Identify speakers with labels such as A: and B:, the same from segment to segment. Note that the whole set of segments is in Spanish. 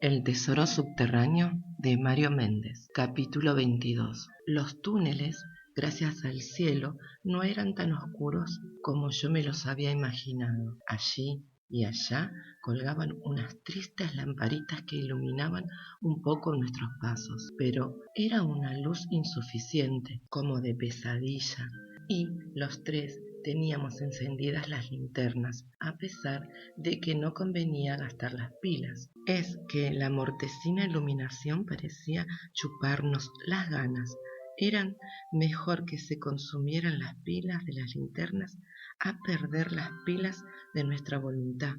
A: El tesoro subterráneo de Mario Méndez. Capítulo 22. Los túneles, gracias al cielo, no eran tan oscuros como yo me los había imaginado. Allí y allá colgaban unas tristes lamparitas que iluminaban un poco nuestros pasos, pero era una luz insuficiente, como de pesadilla, y los tres teníamos encendidas las linternas, a pesar de que no convenía gastar las pilas. Es que la mortecina iluminación parecía chuparnos las ganas. Eran mejor que se consumieran las pilas de las linternas a perder las pilas de nuestra voluntad.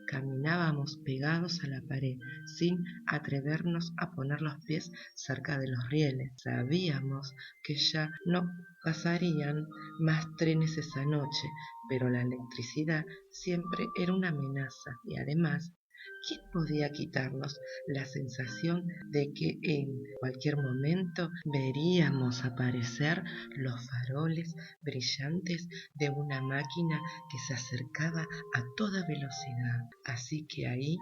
A: Caminábamos pegados a la pared, sin atrevernos a poner los pies cerca de los rieles. Sabíamos que ya no pasarían más trenes esa noche, pero la electricidad siempre era una amenaza y además, ¿quién podía quitarnos la sensación de que en cualquier momento veríamos aparecer los faroles brillantes de una máquina que se acercaba a toda velocidad? Así que ahí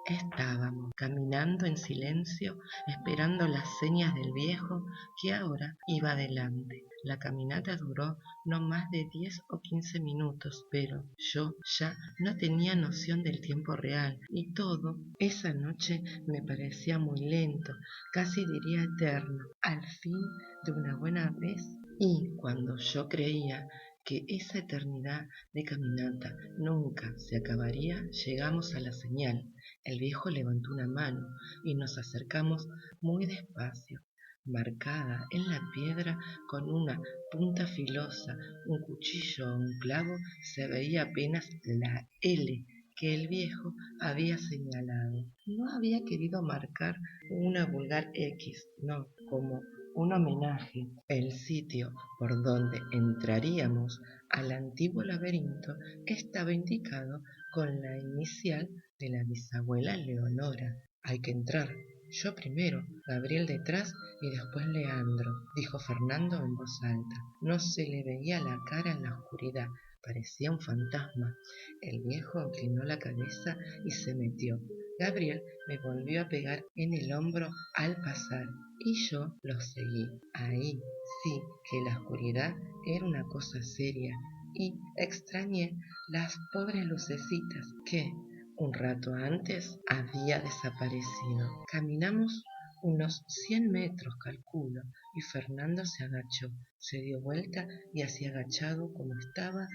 A: estábamos, caminando en silencio, esperando las señas del viejo que ahora iba adelante. La caminata duró no más de 10 o 15 minutos, pero yo ya no tenía noción del tiempo real y todo esa noche me parecía muy lento, casi diría eterno, al fin de una buena vez. Y cuando yo creía que esa eternidad de caminata nunca se acabaría, llegamos a la señal. El viejo levantó una mano y nos acercamos muy despacio. Marcada en la piedra con una punta filosa, un cuchillo o un clavo, se veía apenas la L que el viejo había señalado. No había querido marcar una vulgar X, no, como un homenaje. El sitio por donde entraríamos al antiguo laberinto estaba indicado con la inicial de la bisabuela Leonora. Hay que entrar. Yo primero, Gabriel detrás y después Leandro, dijo Fernando en voz alta. No se le veía la cara en la oscuridad, parecía un fantasma. El viejo inclinó la cabeza y se metió. Gabriel me volvió a pegar en el hombro al pasar y yo lo seguí. Ahí sí que la oscuridad era una cosa seria y extrañé las pobres lucecitas que un rato antes había desaparecido. Caminamos unos 100 metros, calculo, y Fernando se agachó, se dio vuelta y así agachado como estaba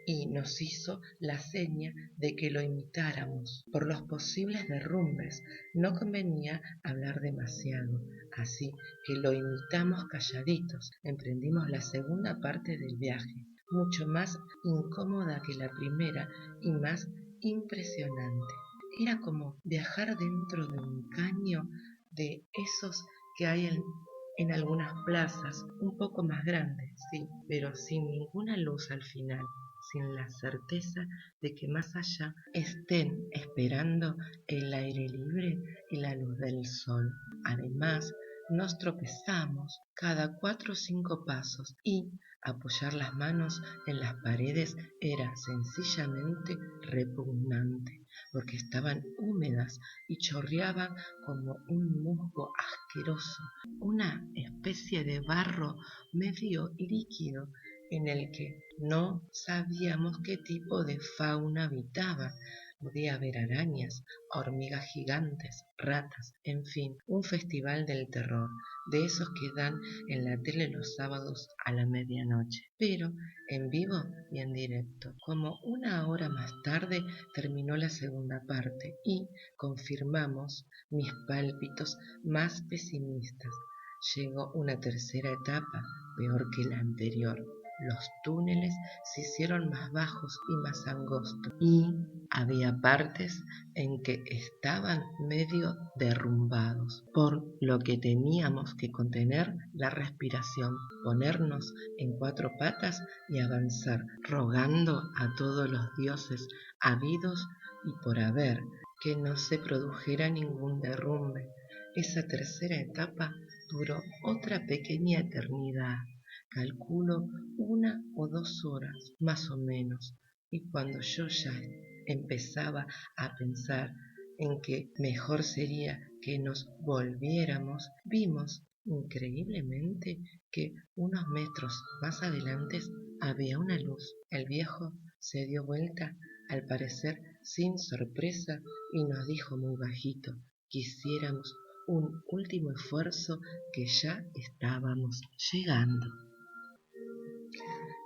A: y nos hizo la seña de que lo imitáramos. Por los posibles derrumbes no convenía hablar demasiado, así que lo imitamos calladitos. Emprendimos la segunda parte del viaje, mucho más incómoda que la primera y más impresionante. Era como viajar dentro de un caño de esos que hay en algunas plazas, un poco más grandes, sí, pero sin ninguna luz al final, sin la certeza de que más allá estén esperando el aire libre y la luz del sol. Además, nos tropezamos cada 4 o 5 pasos y apoyar las manos en las paredes era sencillamente repugnante, porque estaban húmedas y chorreaban como un musgo asqueroso, una especie de barro medio líquido en el que no sabíamos qué tipo de fauna habitaba. Podía haber arañas, hormigas gigantes, ratas, en fin, un festival del terror, de esos que dan en la tele los sábados a la medianoche, pero en vivo y en directo. Como una hora más tarde terminó la segunda parte y confirmamos mis pálpitos más pesimistas. Llegó una tercera etapa, peor que la anterior. Los túneles se hicieron más bajos y más angostos y había partes en que estaban medio derrumbados, por lo que teníamos que contener la respiración, ponernos en 4 patas y avanzar, rogando a todos los dioses habidos y por haber que no se produjera ningún derrumbe. Esa tercera etapa duró otra pequeña eternidad, calculo 1 o 2 horas más o menos, y cuando yo ya empezaba a pensar en que mejor sería que nos volviéramos, vimos increíblemente que unos metros más adelante había una luz. El viejo se dio vuelta, al parecer sin sorpresa, y nos dijo muy bajito que hiciéramos un último esfuerzo, que ya estábamos llegando.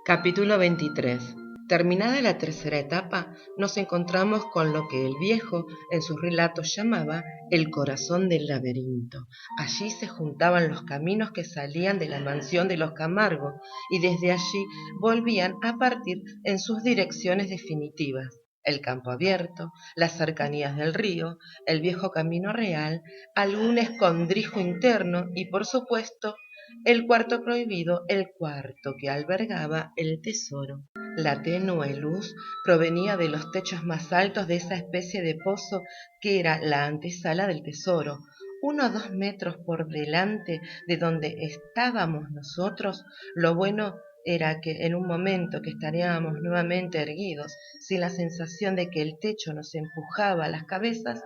A: Capítulo 23. Terminada la tercera etapa, nos encontramos con lo que el viejo en sus relatos llamaba el corazón del laberinto. Allí se juntaban los caminos que salían de la mansión de los Camargo y desde allí volvían a partir en sus direcciones definitivas. El campo abierto, las cercanías del río, el viejo camino real, algún escondrijo interno y, por supuesto, el cuarto prohibido, el cuarto que albergaba el tesoro. La tenue luz provenía de los techos más altos de esa especie de pozo que era la antesala del tesoro. 1 o 2 metros por delante de donde estábamos nosotros. Lo bueno era que en un momento que estaríamos nuevamente erguidos, sin la sensación de que el techo nos empujaba las cabezas.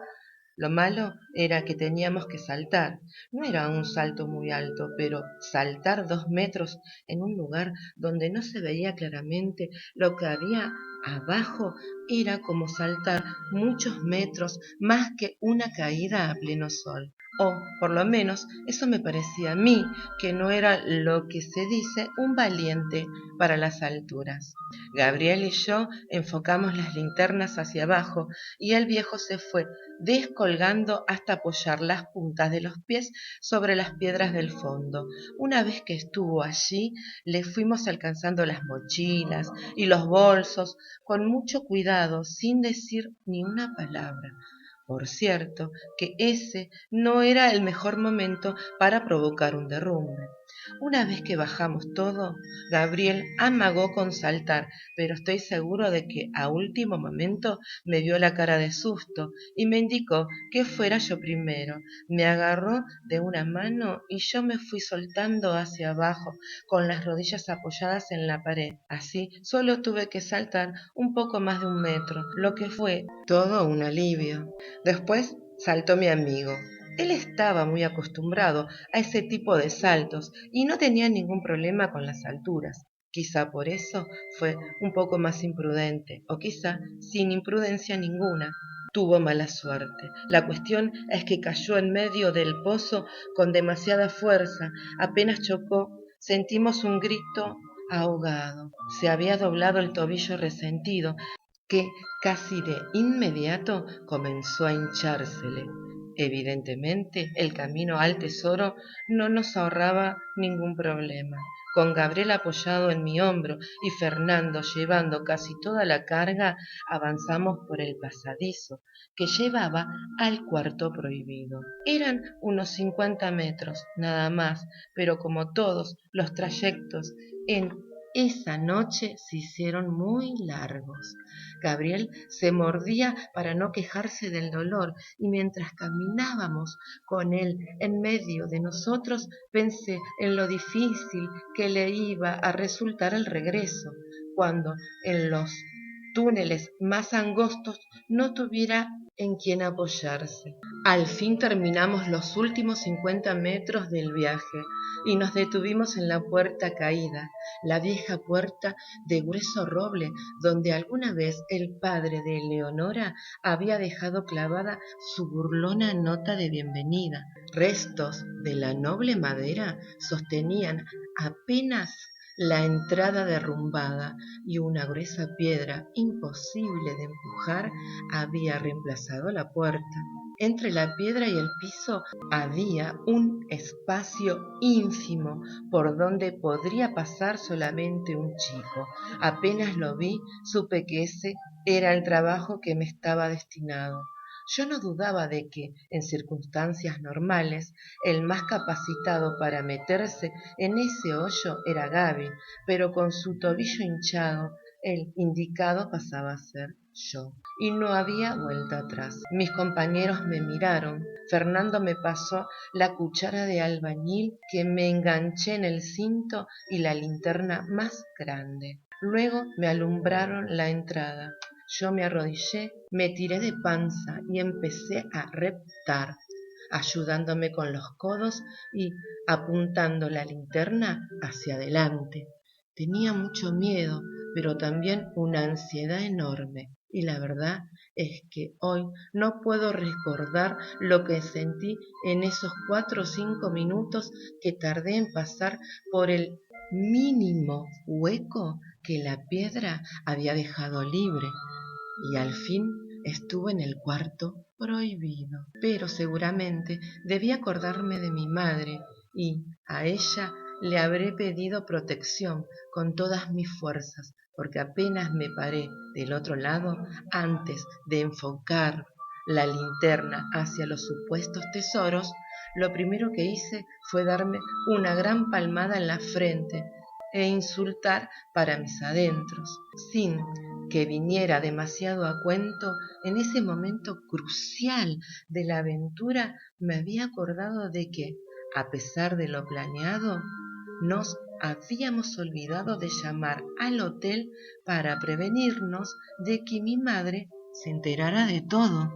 A: Lo malo era que teníamos que saltar. No era un salto muy alto, pero saltar 2 metros en un lugar donde no se veía claramente lo que había abajo era como saltar muchos metros más que una caída a pleno sol. O, por lo menos, eso me parecía a mí, que no era lo que se dice un valiente para las alturas. Gabriel y yo enfocamos las linternas hacia abajo y el viejo se fue descolgando hasta apoyar las puntas de los pies sobre las piedras del fondo. Una vez que estuvo allí, le fuimos alcanzando las mochilas y los bolsos con mucho cuidado, sin decir ni una palabra. Por cierto, que ese no era el mejor momento para provocar un derrumbe. Una vez que bajamos todo, Gabriel amagó con saltar, pero estoy seguro de que a último momento me vio la cara de susto y me indicó que fuera yo primero. Me agarró de una mano y yo me fui soltando hacia abajo, con las rodillas apoyadas en la pared. Así solo tuve que saltar un poco más de 1 metro, lo que fue todo un alivio. Después saltó mi amigo. Él estaba muy acostumbrado a ese tipo de saltos y no tenía ningún problema con las alturas. Quizá por eso fue un poco más imprudente, o quizá sin imprudencia ninguna. Tuvo mala suerte. La cuestión es que cayó en medio del pozo con demasiada fuerza. Apenas chocó, sentimos un grito ahogado. Se había doblado el tobillo resentido, que casi de inmediato comenzó a hinchársele. Evidentemente, el camino al tesoro no nos ahorraba ningún problema. Con Gabriel apoyado en mi hombro y Fernando llevando casi toda la carga, avanzamos por el pasadizo que llevaba al cuarto prohibido. Eran unos 50 metros, nada más, pero como todos los trayectos en esa noche se hicieron muy largos. Gabriel se mordía para no quejarse del dolor y mientras caminábamos con él en medio de nosotros pensé en lo difícil que le iba a resultar el regreso, cuando en los túneles más angostos no tuviera en quien apoyarse. Al fin terminamos los últimos 50 metros del viaje y nos detuvimos en la puerta caída, la vieja puerta de grueso roble donde alguna vez el padre de Leonora había dejado clavada su burlona nota de bienvenida. Restos de la noble madera sostenían apenas la entrada derrumbada y una gruesa piedra imposible de empujar había reemplazado la puerta. Entre la piedra y el piso había un espacio ínfimo por donde podría pasar solamente un chico. Apenas lo vi, supe que ese era el trabajo que me estaba destinado. Yo no dudaba de que, en circunstancias normales, el más capacitado para meterse en ese hoyo era Gaby, pero con su tobillo hinchado, el indicado pasaba a ser yo. Y no había vuelta atrás. Mis compañeros me miraron. Fernando me pasó la cuchara de albañil que me enganché en el cinto y la linterna más grande. Luego me alumbraron la entrada. Yo me arrodillé, me tiré de panza y empecé a reptar, ayudándome con los codos y apuntando la linterna hacia adelante. Tenía mucho miedo, pero también una ansiedad enorme, y la verdad es que hoy no puedo recordar lo que sentí en esos 4 o 5 minutos que tardé en pasar por el mínimo hueco que la piedra había dejado libre, y al fin estuve en el cuarto prohibido. Pero seguramente debí acordarme de mi madre, y a ella le habré pedido protección con todas mis fuerzas, porque apenas me paré del otro lado, antes de enfocar la linterna hacia los supuestos tesoros, lo primero que hice fue darme una gran palmada en la frente e insultar para mis adentros, sin que viniera demasiado a cuento. En ese momento crucial de la aventura me había acordado de que, a pesar de lo planeado, nos habíamos olvidado de llamar al hotel para prevenirnos de que mi madre se enterara de todo.